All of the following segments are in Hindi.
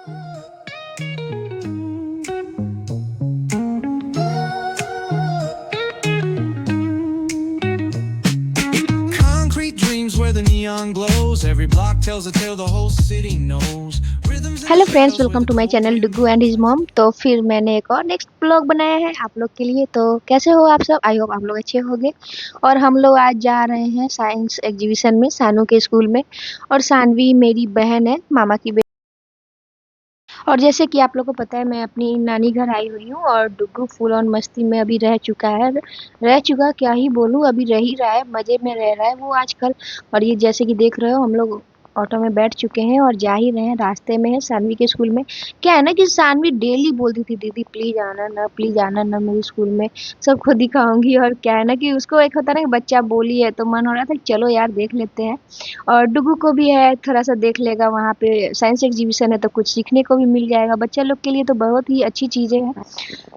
Concrete dreams where the neon glows. Every block tells a tale the whole city knows. Rhythms and hello friends, shadows where welcome the to my channel glory डुगू एंड हिज मॉम। तो फिर मैंने एक और नेक्स्ट ब्लॉग बनाया है आप लोग के लिए। तो कैसे हो आप सब? आई होप आप लोग अच्छे होंगे। और हम लोग आज जा रहे हैं साइंस एग्जीबिशन में, सानू के स्कूल में। और सानवी मेरी बहन है, मामा की बेटी। और जैसे कि आप लोग को पता है, मैं अपनी नानी घर आई हुई हूँ और डुगू फुल ऑन मस्ती में अभी रह चुका क्या ही बोलूँ, अभी रह ही रहा है, मज़े में रह रहा है वो आजकल। और ये जैसे कि देख रहे हो, हम लोग ऑटो में बैठ चुके हैं और जा ही रहे हैं, रास्ते में है सानवी के स्कूल में। क्या है ना कि सानवी डेली बोलती थी, दीदी प्लीज़ आना ना मेरे स्कूल में, सबको दिखाऊंगी। और क्या है ना कि उसको एक होता है ना कि बच्चा बोली है, तो मन हो रहा था कि चलो यार देख लेते हैं। और डुगू को भी है, थोड़ा सा देख लेगा, वहाँ पे साइंस एग्जीबिशन है तो कुछ सीखने को भी मिल जाएगा बच्चा लोग के लिए, तो बहुत ही अच्छी चीज़ें हैं।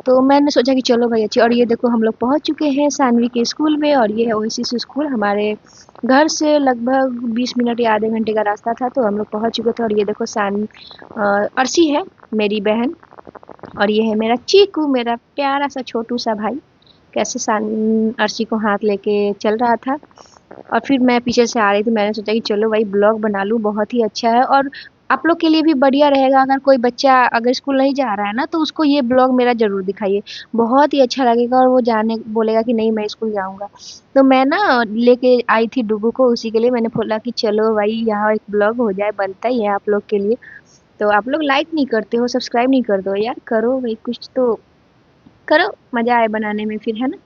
तो मैंने सोचा कि चलो भाई अच्छी। और ये देखो हम लोग पहुँच चुके हैं सानवी के स्कूल में, और ये है ओएसिस स्कूल। हमारे घर से लगभग 20 मिनट या आधे घंटे का रास्ता था, तो हम लोग पहुँच चुके थे। और ये देखो अर्शी है मेरी बहन, और ये है मेरा चीकू, मेरा प्यारा सा छोटू सा भाई। कैसे अर्शी को हाथ लेके चल रहा था। और फिर मैं पीछे से आ रही थी, मैंने सोचा कि चलो भाई ब्लॉग बना लूँ, बहुत ही अच्छा है। और आप लोग के लिए भी बढ़िया रहेगा, अगर कोई बच्चा अगर स्कूल नहीं जा रहा है ना, तो उसको ये ब्लॉग मेरा ज़रूर दिखाइए, बहुत ही अच्छा लगेगा। और वो जाने बोलेगा कि नहीं मैं स्कूल जाऊँगा। तो मैं ना लेके आई थी डुगू को, उसी के लिए मैंने बोला कि चलो भाई यहाँ एक ब्लॉग हो जाए, बनता ही है आप लोग के लिए। तो आप लोग लाइक नहीं करते हो, सब्सक्राइब नहीं करते हो, यार करो भाई, कुछ तो करो, मज़ा आए बनाने में फिर, है ना।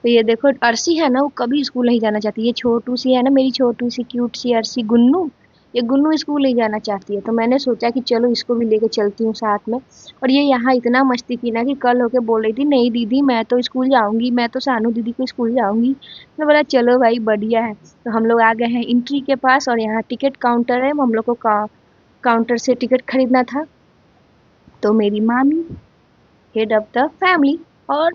तो ये देखो अर्शी है ना, वो कभी स्कूल नहीं जाना चाहती। ये छोटू सी है ना, मेरी छोटू सी क्यूट सी अर्शी गुन्नू, ये गुन्नू स्कूल नहीं जाना चाहती है। तो मैंने सोचा कि चलो इसको भी लेके चलती हूँ साथ में। और ये यहाँ इतना मस्ती की ना कि कल होके बोल रही थी, नहीं दीदी मैं तो स्कूल जाऊँगी, मैं तो सानू दीदी को स्कूल जाऊँगी। मैं बोला चलो भाई बढ़िया है। तो हम लोग आ गए हैं एंट्री के पास, और यहाँ टिकट काउंटर है, हम लोग को काउंटर से टिकट खरीदना था। तो मेरी मामी, हेड ऑफ द फैमिली, और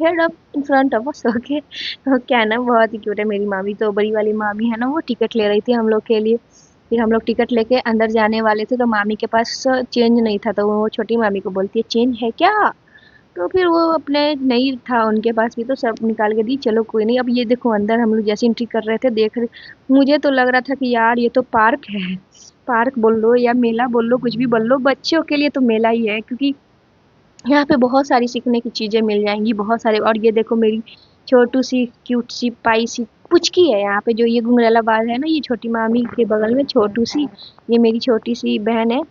head of in front of us, okay. तो क्या है ना, बहुत ही क्यूट है मेरी मामी। तो बड़ी वाली मामी है ना, वो टिकट ले रही थी हम लोग के लिए। फिर हम लोग टिकट लेके अंदर जाने वाले थे, तो मामी के पास चेंज नहीं था, तो वो छोटी मामी को बोलती है चेंज है क्या। तो फिर वो अपने नहीं था उनके पास भी, तो सब निकाल के दी, चलो कोई नहीं। अब ये देखो अंदर हम लोग जैसे एंट्री कर रहे थे, देख रहे, मुझे तो लग रहा था कि यार ये तो पार्क है। पार्क बोल लो या मेला बोल लो, कुछ भी बोल लो, बच्चों के लिए तो मेला ही है, क्योंकि यहाँ पे बहुत सारी सीखने की चीज़ें मिल जाएँगी, बहुत सारे। और ये देखो मेरी छोटू सी क्यूट सी पाई सी पुचकी है यहाँ पे, जो ये घुंघराला बाल है ना, ये छोटी मामी के बगल में छोटू सी, ये मेरी छोटी सी बहन है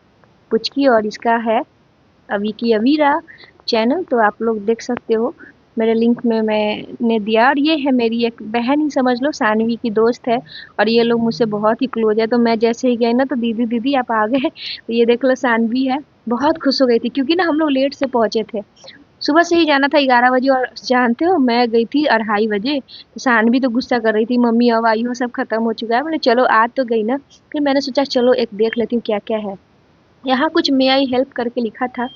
पुचकी। और इसका है अभी की अवीरा चैनल, तो आप लोग देख सकते हो, मेरे लिंक में मैंने दिया। और ये है मेरी एक बहन ही समझ लो, सानवी की दोस्त है। और ये लोग मुझसे बहुत ही क्लोज है, तो मैं जैसे ही गई ना, तो दीदी दीदी आप आ गए। तो ये देख लो सानवी है, बहुत खुश हो गई थी, क्योंकि ना हम लोग लेट से पहुँचे थे, सुबह से ही जाना था 11 बजे, और जानते हो मैं गई थी 2:30 बजे। तो सानवी तो गुस्सा कर रही थी, मम्मी अब आई हो, सब खत्म हो चुका है। बोले चलो आज तो गई ना। फिर मैंने सोचा चलो एक देख लेती हूँ क्या क्या है यहाँ। कुछ मे आई हेल्प करके लिखा था,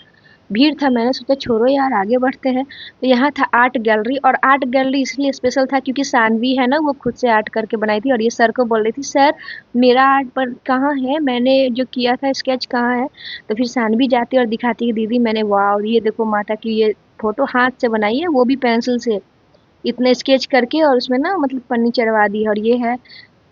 भीड़ था, मैंने सोचा छोड़ो यार आगे बढ़ते हैं। तो यहाँ था आर्ट गैलरी, और आर्ट गैलरी इसलिए स्पेशल था क्योंकि सानवी है ना, वो खुद से आर्ट करके बनाई थी। और ये सर को बोल रही थी सर मेरा आर्ट पर कहाँ है, मैंने जो किया था स्केच कहाँ है। तो फिर सानवी जाती और दिखाती है, दीदी मैंने, वाह ये देखो माता की ये फोटो हाथ से बनाई है, वो भी पेंसिल से, इतने स्केच करके, और उसमें ना मतलब पन्नी चढ़वा दी है। और ये है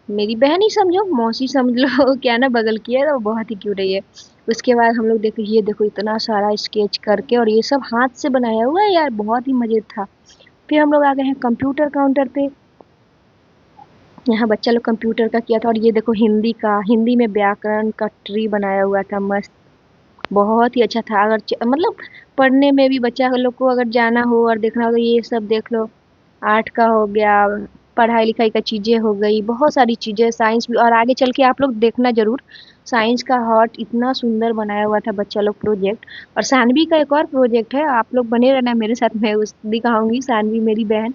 मेरी बहन ही समझो, मौसी समझ लो क्या ना, बगल की है, तो बहुत ही क्यूट है ये। उसके बाद हम लोग देखो, ये देखो इतना सारा स्केच करके, और ये सब हाथ से बनाया हुआ है यार, बहुत ही मज़े था। फिर हम लोग आ गए हैं कंप्यूटर काउंटर पे, यहाँ बच्चा लोग कंप्यूटर का किया था। और ये देखो हिंदी का, हिंदी में व्याकरण का ट्री बनाया हुआ था, मस्त, बहुत ही अच्छा था। अगर मतलब पढ़ने में भी बच्चा लोग को अगर जाना हो और देखना हो, तो ये सब देख लो, आर्ट का हो गया, पढ़ाई लिखाई का चीज़ें हो गई, बहुत सारी चीज़ें, साइंस भी। और आगे चल के आप लोग देखना ज़रूर, साइंस का हॉट इतना सुंदर बनाया हुआ था बच्चा लोग प्रोजेक्ट। और सानवी का एक और प्रोजेक्ट है, आप लोग बने रहना मेरे साथ, मैं उस दिखाऊंगी। सानवी मेरी बहन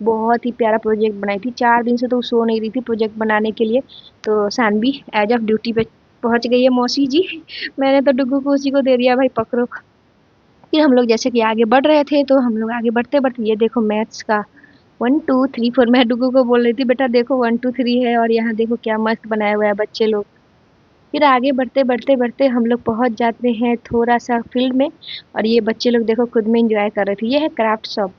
बहुत ही प्यारा प्रोजेक्ट बनाई थी, 4 दिन से तो वो सो नहीं रही थी प्रोजेक्ट बनाने के लिए। तो सानवी एज ऑफ ड्यूटी पे पहुंच गई है मौसी जी। मैंने तो डुगू को उसी को दे दिया, भाई पकड़ो। फिर हम लोग जैसे कि आगे बढ़ रहे थे, तो हम लोग आगे बढ़ते बढ़ते, ये देखो मैथ्स का 1 2 3 4, मैं डुगू को बोल रही थी बेटा देखो 1 2 3 है, और यहाँ देखो क्या मस्त बनाया हुआ है बच्चे लोग। फिर आगे बढ़ते बढ़ते बढ़ते हम लोग पहुंच जाते हैं थोड़ा सा फील्ड में। और ये बच्चे लोग देखो खुद में एंजॉय कर रहे थे। ये है क्राफ्ट शॉप।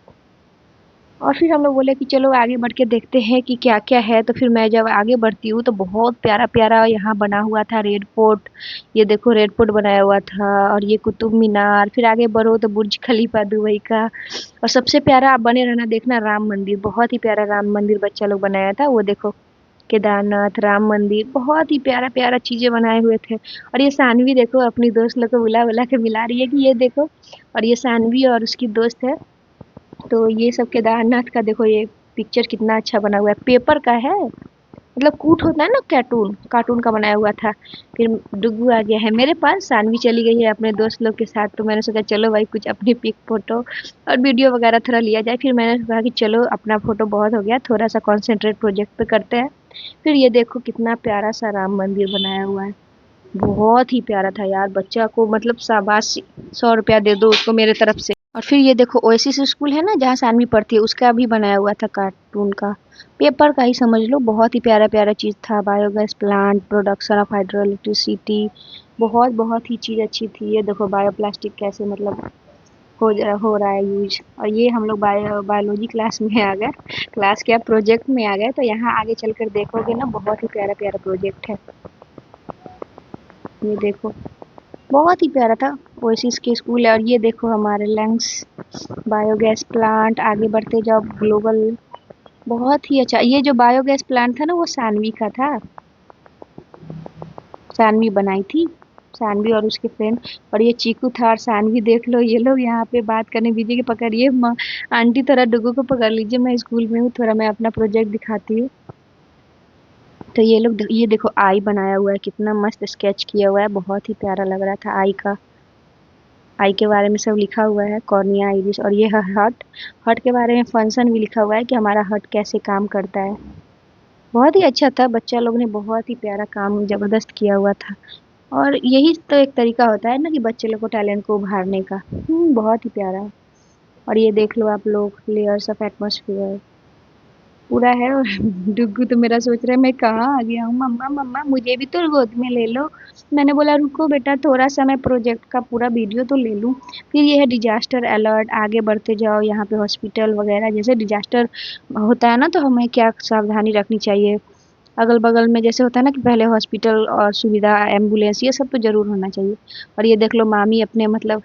और फिर हम लोग बोले कि चलो आगे बढ़ के देखते हैं कि क्या क्या है। तो फिर मैं जब आगे बढ़ती हूँ तो बहुत प्यारा प्यारा यहाँ बना हुआ था रेड फोर्ट। ये देखो रेड फोर्ट बनाया हुआ था। और ये कुतुब मीनार। फिर आगे बढ़ो तो बुर्ज खलीफा दुबई का। और सबसे प्यारा आप बने रहना देखना राम मंदिर। बहुत ही प्यारा राम मंदिर बच्चा लोग बनाया था। वो देखो केदारनाथ राम मंदिर बहुत ही प्यारा प्यारा चीजें बनाए हुए थे। और ये सानवी देखो अपनी दोस्त लोग को बुला बुला के मिला रही है कि ये देखो। और ये सानवी और उसकी दोस्त है। तो ये सब केदारनाथ का देखो ये पिक्चर कितना अच्छा बना हुआ है। पेपर का है। मतलब कूट होता है ना कार्टून कार्टून का बनाया हुआ था। फिर डुगू आ गया है मेरे पास। सानवी चली गई है अपने दोस्त लोग के साथ। तो मैंने सोचा चलो भाई कुछ अपनी पिक फोटो और वीडियो वगैरह थोड़ा लिया जाए। फिर मैंने कहा कि चलो अपना फोटो बहुत हो गया थोड़ा सा कॉन्सेंट्रेट प्रोजेक्ट पे करते हैं। फिर ये देखो कितना प्यारा सा राम मंदिर बनाया हुआ है। बहुत ही प्यारा था यार। बच्चा को मतलब शाबाशी। 100 रुपया दे दो उसको मेरे तरफ से। और फिर ये देखो ओएसिस स्कूल है ना जहाँ सानवी पढ़ती है उसका भी बनाया हुआ था कार्टून का। पेपर का ही समझ लो। बहुत ही प्यारा प्यारा चीज था। Biogas plant production of hydro electricity. बहुत बहुत ही चीज अच्छी थी। ये देखो बायोप्लास्टिक कैसे मतलब हो रहा है यूज। और ये हम लोग बायोलॉजी क्लास में आ गए। क्लास क्या प्रोजेक्ट में आ गए। तो यहाँ आगे चलकर देखोगे ना बहुत ही प्यारा प्यारा प्रोजेक्ट है। ये देखो बहुत ही प्यारा था। ओएसिस के स्कूल है। और ये देखो हमारे लंग्स बायोगैस प्लांट। आगे बढ़ते जाओ ग्लोबल। बहुत ही अच्छा। ये जो बायोगैस प्लांट था ना वो सानवी का था। सानवी बनाई थी। सानवी और उसके फ्रेंड। और ये चीकू था और सानवी देख लो ये लोग यहाँ पे बात करने बीजी के पकड़िए आंटी थोड़ा डुगू को पकड़ लीजिए मैं स्कूल में हूँ थोड़ा मैं अपना प्रोजेक्ट दिखाती हूँ। तो ये लोग ये देखो आई बनाया हुआ है कितना मस्त स्केच किया हुआ है। बहुत ही प्यारा लग रहा था आई का। आई के बारे में सब लिखा हुआ है कॉर्निया आइरिस। और ये है हर्ट। हर्ट के बारे में फंक्शन भी लिखा हुआ है कि हमारा हर्ट कैसे काम करता है। बहुत ही अच्छा था। बच्चा लोग ने बहुत ही प्यारा काम जबरदस्त किया हुआ था। और यही तो एक तरीका होता है ना कि बच्चे लोग को टैलेंट को उभारने का। बहुत ही प्यारा। और ये देख लो आप लोग लेयर्स ऑफ एटमॉस्फेयर पूरा है। और डुग्गू तो मेरा सोच रहा है मैं कहाँ आ गया हूँ। मम्मा मम्मा मुझे भी तो गोद में ले लो। मैंने बोला रुको बेटा थोड़ा सा मैं प्रोजेक्ट का पूरा वीडियो तो ले लूँ। फिर ये है डिजास्टर अलर्ट। आगे बढ़ते जाओ यहाँ पे हॉस्पिटल वगैरह जैसे डिजास्टर होता है ना तो हमें क्या सावधानी रखनी चाहिए। अगल बगल में जैसे होता है ना कि पहले हॉस्पिटल और सुविधा एम्बुलेंस ये सब तो जरूर होना चाहिए। और ये देख लो मामी अपने मतलब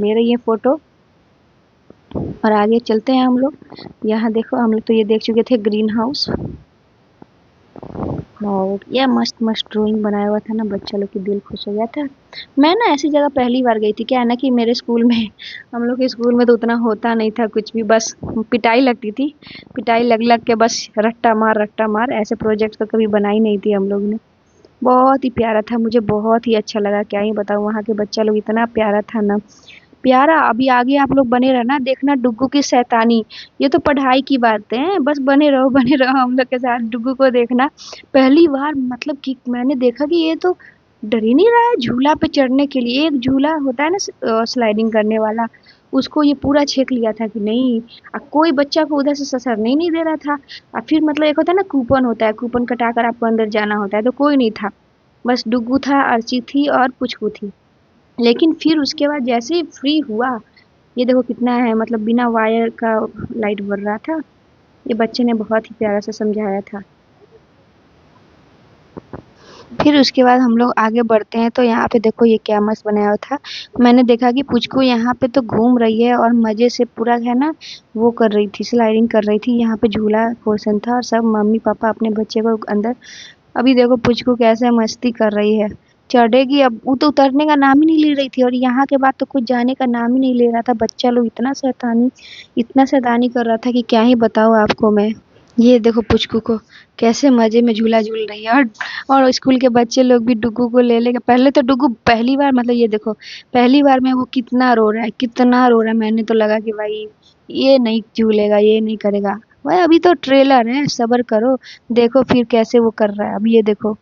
ले रही है फोटो। और आगे चलते हैं हम लोग। यहाँ देखो हम लोग तो ये देख चुके थे ग्रीन हाउस। और ये मस्त मस्त ड्राइंग बनाया हुआ था ना बच्चा लोग की दिल खुश हो गया था। मैं ना ऐसी जगह पहली बार गई थी। क्या है ना कि मेरे स्कूल में हम लोग के स्कूल में तो उतना होता नहीं था कुछ भी। बस पिटाई लगती थी। पिटाई लग लग के बस रट्टा मार ऐसे प्रोजेक्ट तो कभी बनाई नहीं थी हम लोग ने। बहुत ही प्यारा था। मुझे बहुत ही अच्छा लगा क्या ही बताऊँ। वहाँ के बच्चा लोग इतना प्यारा था ना। प्यारा। अभी आगे आप लोग बने रहना देखना डुग्गू की शैतानी। ये तो पढ़ाई की बातें हैं। बस बने रहो हम लोग के साथ डुग्गू को देखना। पहली बार मतलब कि मैंने देखा कि ये तो डर ही नहीं रहा है झूला पे चढ़ने के लिए। एक झूला होता है ना स्लाइडिंग करने वाला। उसको ये पूरा छेक लिया था कि नहीं। कोई बच्चा को उधर से ससरने ही नहीं दे रहा था। और फिर मतलब एक होता है ना कूपन होता है कूपन कटाकर आपको अंदर जाना होता है तो कोई नहीं था। बस डुग्गू था अर्ची थी और पुचकू थी। लेकिन फिर उसके बाद जैसे ही फ्री हुआ ये देखो कितना है मतलब बिना वायर का लाइट बढ़ रहा था। ये बच्चे ने बहुत ही प्यारा से समझाया था। फिर उसके बाद हम लोग आगे बढ़ते हैं तो यहाँ पे देखो ये क्या मस्त बनाया हुआ था। मैंने देखा कि पुचकू यहाँ पे तो घूम रही है और मजे से पूरा है ना वो कर रही थी स्लाइडिंग कर रही थी। यहाँ पे झूला पोर्शन था और सब मम्मी पापा अपने बच्चे को अंदर। अभी देखो पुचकू कैसे मस्ती कर रही है। चढ़ेगी अब वो तो उतरने का नाम ही नहीं ले रही थी। और यहाँ के बाद तो कुछ जाने का नाम ही नहीं ले रहा था। बच्चा लोग इतना शैतानी कर रहा था कि क्या ही बताऊँ आपको मैं। ये देखो पुचकू को कैसे मजे में झूला झूल रही है। और स्कूल के बच्चे लोग भी डुग्गू को ले लेके पहले तो डुग्गू पहली बार मतलब ये देखो पहली बार में वो कितना रो रहा है कितना रो रहा है। मैंने तो लगा कि भाई ये नहीं झूलेगा ये नहीं करेगा। भाई अभी तो ट्रेलर है सब्र करो। देखो फिर कैसे वो कर रहा है। अब ये देखो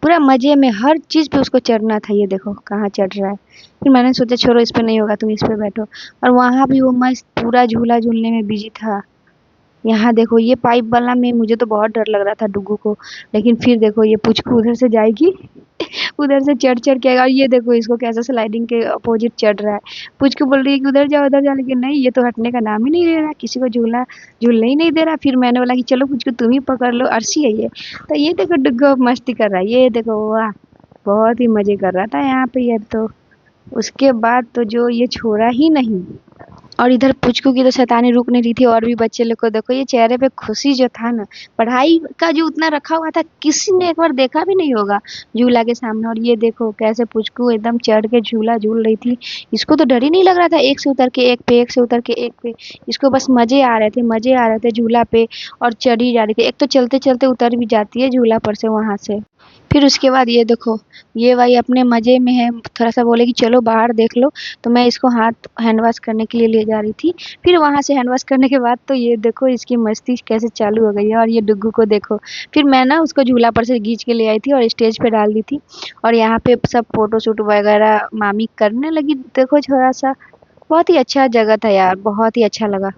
पूरा मजे में हर चीज पे उसको चढ़ना था। ये देखो कहाँ चढ़ रहा है। फिर मैंने सोचा छोड़ो इस पे नहीं होगा तुम इस पे बैठो। और वहां भी वो मस्त पूरा झूला झूलने में बिजी था। यहाँ देखो ये पाइप वाला में मुझे तो बहुत डर लग रहा था डुगू को, लेकिन फिर देखो ये पुचकू उधर से जाएगी उधर से चढ़ के आएगा, और ये देखो इसको कैसे स्लाइडिंग के अपोजिट चढ़ रहा है। पुचकू बोल रही है कि उधर जा, लेकिन नहीं, ये तो हटने का नाम ही नहीं ले रहा, किसी को झूला झूलने ही नहीं दे रहा। फिर मैंने बोला कि चलो पुचकू तुम ही पकड़ लो, अर्शी है ये। तो ये देखो डुग्गू अब मस्ती कर रहा है, ये देखो वाह, बहुत ही मजे कर रहा था यहाँ पे ये तो। उसके बाद तो जो ये छोड़ा ही नहीं। और इधर पुचकू की तो शैतानी रुक नहीं रही थी, और भी बच्चे लोग को देखो ये चेहरे पे खुशी जो था ना, पढ़ाई का जो उतना रखा हुआ था किसी ने एक बार देखा भी नहीं होगा झूला के सामने। और ये देखो कैसे पुचकू एकदम चढ़ के झूला झूल रही थी, इसको तो डर ही नहीं लग रहा था, एक से उतर के एक पे, एक से उतर के एक पे, इसको बस मजे आ रहे थे, मजे आ रहे थे झूला पे। और चढ़ी जा रही थी, एक तो चलते चलते उतर भी जाती है झूला पर से वहां से। फिर उसके बाद ये देखो, ये भाई अपने मजे में है, थोड़ा सा बोले कि चलो बाहर देख लो, तो मैं इसको हाथ हैंड वॉश करने के लिए ले जा रही थी। फिर वहां से हैंड वॉश करने के बाद तो ये देखो इसकी मस्ती कैसे चालू हो गई है। और ये डुग्गू को देखो, फिर मैं ना उसको झूला पर से खींच के ले आई थी और स्टेज पे डाल दी थी, और यहाँ पे सब फोटो शूट वगैरह मामी करने लगी। देखो थोड़ा सा, बहुत ही अच्छा जगह था यार, बहुत ही अच्छा लगा।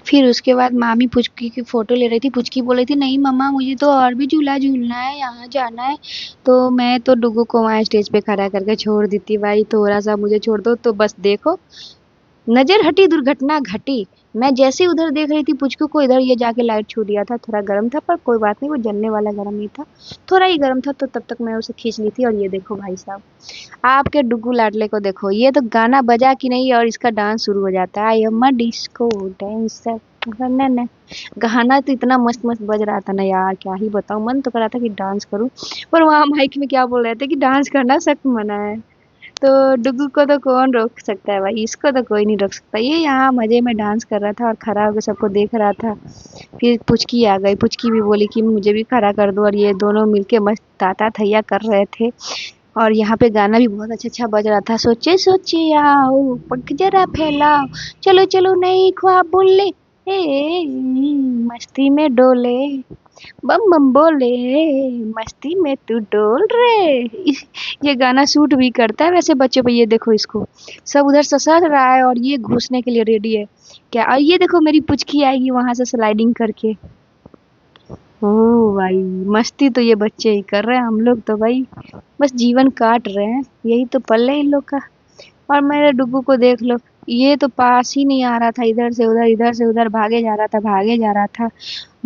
फिर उसके बाद मामी पुचकी की फ़ोटो ले रही थी। पुचकी बोल रही थी, नहीं मम्मा मुझे तो और भी झूला झूलना है, यहाँ जाना है। तो मैं तो डुग्गू को वहाँ स्टेज पे खड़ा करके छोड़ दी थी, भाई थोड़ा-सा मुझे छोड़ दो। तो बस देखो, नज़र हटी दुर्घटना घटी। मैं जैसे ही उधर देख रही थी पुचकू को, इधर ये जाके लाइट छू दिया था। थोड़ा गरम था पर कोई बात नहीं, वो जलने वाला गरम नहीं था। थोड़ा ही गरम था, तो तब तक मैं उसे खींच ली थी। और ये देखो भाई साहब, आपके डुग्गू लाडले को देखो, ये तो गाना बजा कि नहीं और इसका डांस शुरू हो जाता है, I am a disco dancer. ना गाना तो इतना मस्त मस्त बज रहा था ना यार, क्या ही बताऊं, मन तो कर रहा था कि डांस करूं, पर वहाँ माइक में क्या बोल रहे थे कि डांस करना सख्त मना है। तो डुग्गू को तो कौन रोक सकता है भाई, इसको तो कोई नहीं रोक सकता। ये यहाँ मजे में डांस कर रहा था और खड़ा होकर सबको देख रहा था। फिर पुचकी आ गई, पुचकी भी बोली कि मुझे भी खड़ा कर दो, और ये दोनों मिलके मस्त ताता थैया कर रहे थे। और यहाँ पे गाना भी बहुत अच्छा अच्छा बज रहा था, सोचे सोचे आओ पंख जरा फैलाओ, चलो चलो नई ख्वाब बोले, मस्ती में डोले, बम बम बोले, मस्ती में तू डोल रे। ये गाना सूट भी करता है वैसे बच्चों पे। ये देखो इसको, सब उधर ससर रहा है और ये घुसने के लिए रेडी है क्या। और ये देखो मेरी पुचकी आएगी वहां से स्लाइडिंग करके। ओह भाई, मस्ती तो ये बच्चे ही कर रहे हैं, हम लोग तो भाई बस जीवन काट रहे हैं, यही तो पल है इन लोग का। और मेरे डुग्गू को देख लो, ये तो पास ही नहीं आ रहा था, इधर से उधर भागे जा रहा था, भागे जा रहा था।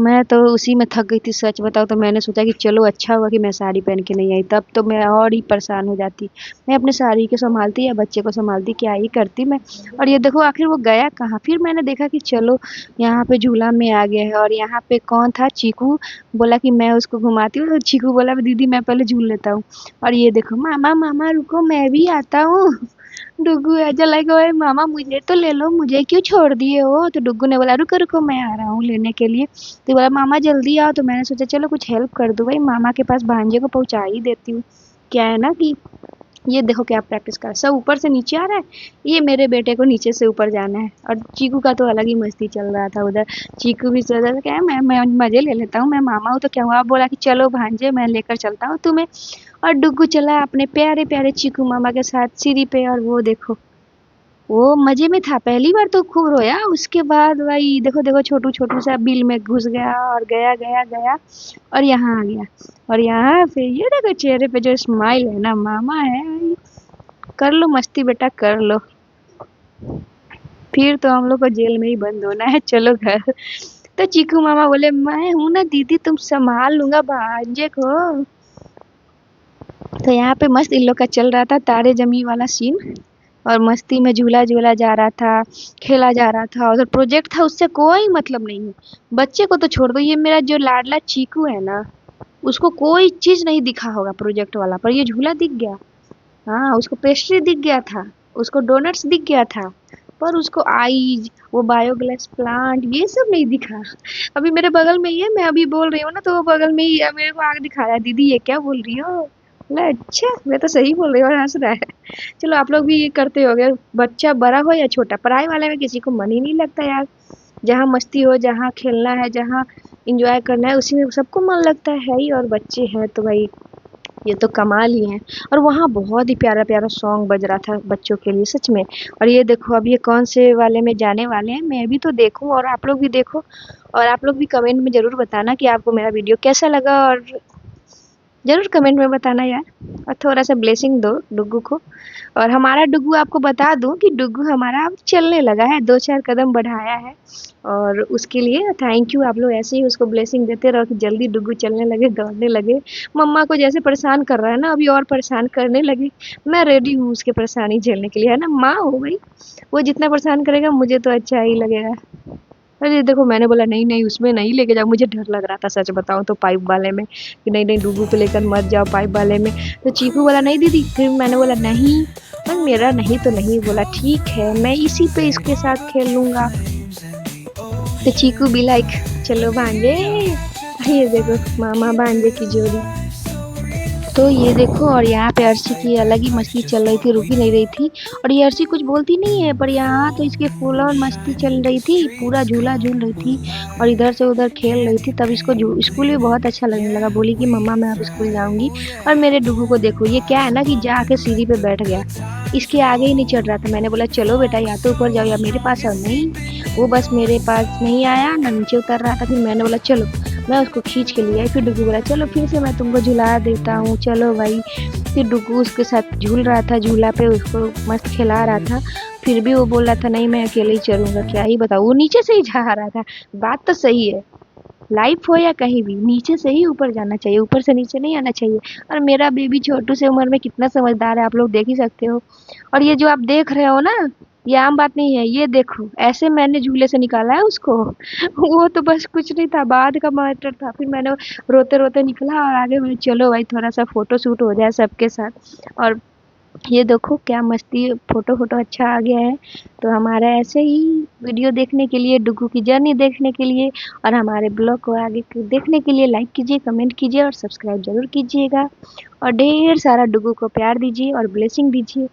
मैं तो उसी में थक गई थी, सच बताओ तो मैंने सोचा कि चलो अच्छा हुआ कि मैं साड़ी पहन के नहीं आई, तब तो मैं और ही परेशान हो जाती। मैं अपने साड़ी को संभालती या बच्चे को संभालती, क्या ही करती मैं। और ये देखो आखिर वो गया कहाँ। फिर मैंने देखा कि चलो यहाँ पे झूला में आ गया है, और यहाँ पे कौन था, चीकू बोला कि मैं उसको घुमाती हूँ, तो चीकू बोला दीदी मैं पहले झूल लेता हूँ। और ये देखो, मामा मामा रुको मैं भी आता हूँ। डुग्गू ऐसा लगा, ओए मामा मुझे तो ले लो, मुझे क्यों छोड़ दिए हो। तो डुग्गू ने बोला रुको रुको मैं आ रहा हूँ लेने के लिए। तो बोला मामा जल्दी आओ। तो मैंने सोचा चलो कुछ हेल्प कर दूँ भाई, मामा के पास भांजे को पहुंचा ही देती हूँ। क्या है ना कि ये देखो क्या प्रैक्टिस कर, सब ऊपर से नीचे आ रहा है, ये मेरे बेटे को नीचे से ऊपर जाना है। और चीकू का तो अलग ही मस्ती चल रहा था उधर। चीकू भी सोच रहा था क्या मैं मजे ले लेता हूँ, मैं मामा हूँ तो क्या हुआ। आप बोला कि चलो भांजे मैं लेकर चलता हूँ तुम्हें। और डुग्गू चला अपने प्यारे प्यारे चीकू मामा के साथ सीढ़ी पे। और वो देखो, वो मजे में था, पहली बार तो खूब रोया, उसके बाद भाई देखो देखो छोटू छोटू सा बिल में घुस गया और गया गया गया, और यहाँ आ गया। और यहाँ पे ये देखो चेहरे पे जो स्माइल है ना, मामा है। कर लो मस्ती बेटा कर लो, फिर तो हम लोग को जेल में ही बंद होना है, चलो घर। तो चीकू मामा बोले मैं हूं ना दीदी, तुम संभाल लूंगा भांजे को। तो यहाँ पे मस्त इन लोग का चल रहा था तारे जमी वाला सीन, और मस्ती में झूला झूला जा रहा था, खेला जा रहा था। उधर प्रोजेक्ट था, उससे कोई मतलब नहीं है। बच्चे को तो छोड़ दो, ये मेरा जो लाडला चीकू है ना, उसको कोई चीज नहीं दिखा होगा प्रोजेक्ट वाला, पर ये झूला दिख गया। हाँ उसको पेस्ट्री दिख गया था, उसको डोनट्स दिख गया था, पर उसको आईज, वो बायोगैस प्लांट, ये सब नहीं दिखा। अभी मेरे बगल में ही है, मैं अभी बोल रही हूँ ना, तो वो बगल में ही है, मेरे को आग दिखा रहा है, दीदी ये क्या बोल रही हो। बोला अच्छा मैं तो सही बोल रही हूँ, और हंस रहा है। चलो आप लोग भी ये करते होगे, बच्चा बड़ा हो या छोटा, पढ़ाई वाले में किसी को मन ही नहीं लगता यार। जहाँ मस्ती हो, जहाँ खेलना है, जहाँ एंजॉय करना है, उसी में सबको मन लगता है ही। और बच्चे हैं तो भाई ये तो कमाल ही है। और वहाँ बहुत ही प्यारा प्यारा सॉन्ग बज रहा था बच्चों के लिए सच में। और ये देखो अब ये कौन से वाले में जाने वाले हैं, मैं भी तो देखूं और आप लोग भी देखो। और आप लोग भी कमेंट में ज़रूर बताना कि आपको मेरा वीडियो कैसा लगा, और ज़रूर कमेंट में बताना यार। और थोड़ा सा ब्लेसिंग दो डुग्गू को। और हमारा डुग्गू आपको बता दूं कि डुग्गू हमारा अब चलने लगा है, 2-4 कदम बढ़ाया है। और उसके लिए थैंक यू। आप लोग ऐसे ही उसको ब्लेसिंग देते रहो कि जल्दी डुग्गू चलने लगे, दौड़ने लगे। मम्मा को जैसे परेशान कर रहा है ना, अभी और परेशान करने लगे। मैं रेडी हूँ उसके परेशानी झेलने के लिए, है ना? माँ हो भाई, वो जितना परेशान करेगा मुझे तो अच्छा ही लगेगा। अरे देखो मैंने बोला नहीं नहीं उसमें नहीं लेके जाओ, मुझे डर लग रहा था सच बताऊं तो पाइप वाले में, कि नहीं नहीं डुगू को लेकर मत जाओ पाइप वाले में। तो चीकू बोला नहीं दीदी, फिर मैंने बोला नहीं, पर मेरा नहीं तो नहीं। बोला ठीक है मैं इसी पे इसके साथ खेल लूंगा। तो चीकू भी लाइक चलो भांजे, ये देखो मामा भांजे की जोड़ी। तो ये देखो, और यहाँ पे अर्शी की अलग ही मस्ती चल रही थी, रुकी नहीं रही थी। और ये अर्शी कुछ बोलती नहीं है, पर यहाँ तो इसके फुल ऑन मस्ती चल रही थी, पूरा झूला झूल रही थी और इधर से उधर खेल रही थी। तब इसको स्कूल भी बहुत अच्छा लगने लगा, बोली कि मम्मा मैं अब स्कूल जाऊंगी। और मेरे डुगू को देखो, ये क्या है ना कि जाके सीढ़ी पे बैठ गया, इसके आगे ही नहीं चढ़ रहा था। मैंने बोला चलो बेटा या तो ऊपर जाओ या मेरे पास आओ, नहीं वो बस मेरे पास नहीं आया ना, नीचे उतर रहा था। फिर मैंने बोला चलो, मैं उसको खींच के लिए आई। फिर डुगू बोला चलो फिर से मैं तुमको झुला देता हूँ, चलो भाई। फिर डुगू उसके साथ झूल रहा था, झूला पे उसको मस्त खिला रहा था। फिर भी वो बोल रहा था नहीं मैं अकेले ही चलूंगा। क्या ही बताऊँ, वो नीचे से ही जा रहा था। बात तो सही है, लाइफ हो या कहीं भी नीचे से ही ऊपर जाना चाहिए, ऊपर से नीचे नहीं आना चाहिए। और मेरा बेबी छोटू से उम्र में कितना समझदार है, आप लोग देख ही सकते हो। और ये जो आप देख रहे हो ना, ये आम बात नहीं है, ये देखो ऐसे मैंने झूले से निकाला है उसको। वो तो बस कुछ नहीं था, बाद का मैटर था। फिर मैंने रोते रोते निकला और आगे बोले चलो भाई थोड़ा सा फोटो शूट हो जाए सबके साथ। और ये देखो क्या मस्ती, फोटो फोटो अच्छा आ गया है। तो हमारा ऐसे ही वीडियो देखने के लिए, डुगू की जर्नी देखने के लिए और हमारे ब्लॉग को आगे देखने के लिए लाइक कीजिए, कमेंट कीजिए और सब्सक्राइब जरूर कीजिएगा। और ढेर सारा डुगू को प्यार दीजिए और ब्लेसिंग दीजिए।